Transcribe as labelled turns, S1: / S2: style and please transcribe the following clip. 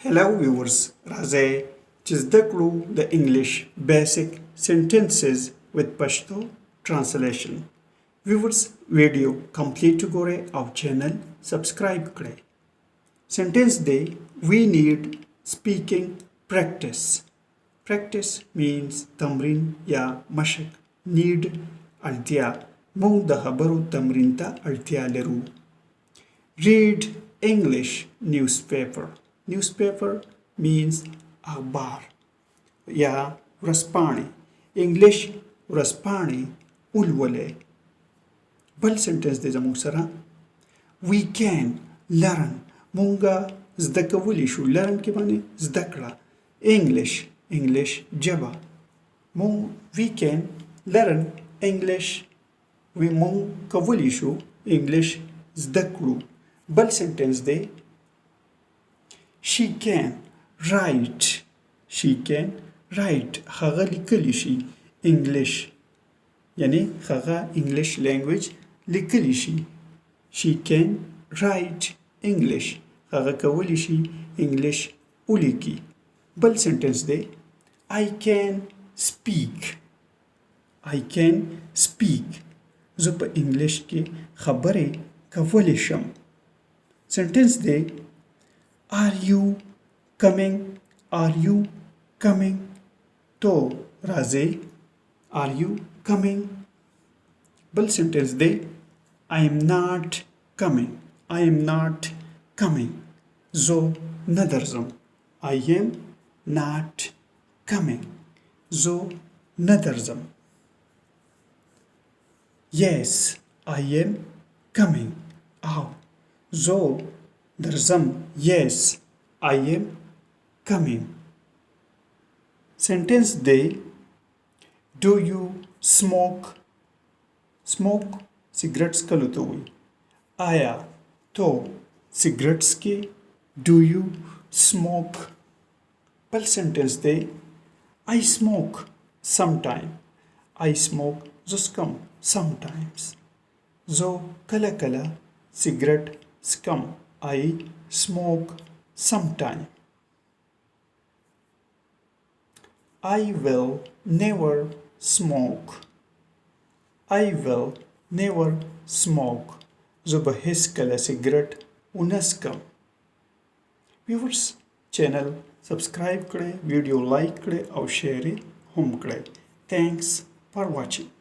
S1: Hello viewers, راځئ چې زده کړو د انګلیش بیسیک sentences with Pashto translation. Viewers ویډیو کمپلیټ وګورئ او چینل سبسکرایب کړئ. Sentence day we need speaking practice. Practice means تمرین یا مشق. Need اړتیا موږ د خبرو تمرین ته اړتیا لرو. Read English newspaper. Newspaper means اخبار یا ورځپاڼې. انګلیش ورځپاڼې ولولئ. بل سنټنس دی زموږ سره we can learn. مونږه زده کولی شو. learn کې باندې زده کړه. English ژبه. we can learn English. مونږ کولی شو انګلیش زده کړو. بل سنټنس دی she can write. هغه لیکلی شي انګلیش یعنی هغه انګلیش لینګویج لیکلی شي. she can write English. هغه کولی شي انګلیش ولیکي. بل سنټنس دی I can speak. زه په انګلیش کې خبرې کولی شم. سنټنس دی Are you coming? تو راځئ. Are you coming? بل سنټنس دی I am not coming. زه نه درځم. I am not coming. زه نه درځم. Yes, I am coming. زه درځم. Yes, I am coming. Sentence day Do you smoke? Cigarettes کلو ته وایي. آیا تو cigarettes کې Do you smoke? بل سنټنس دی I smoke sometime. زه څکم sometimes. زه کله کله سیګرټ څکم. I smoke sometime. I will never smoke. زه به هیڅکله سیګرټ ونه څکم. ویورز چینل سبسکرایب کړئ، ویډیو لایک کړئ او شیر هم کړئ. Thanks for watching.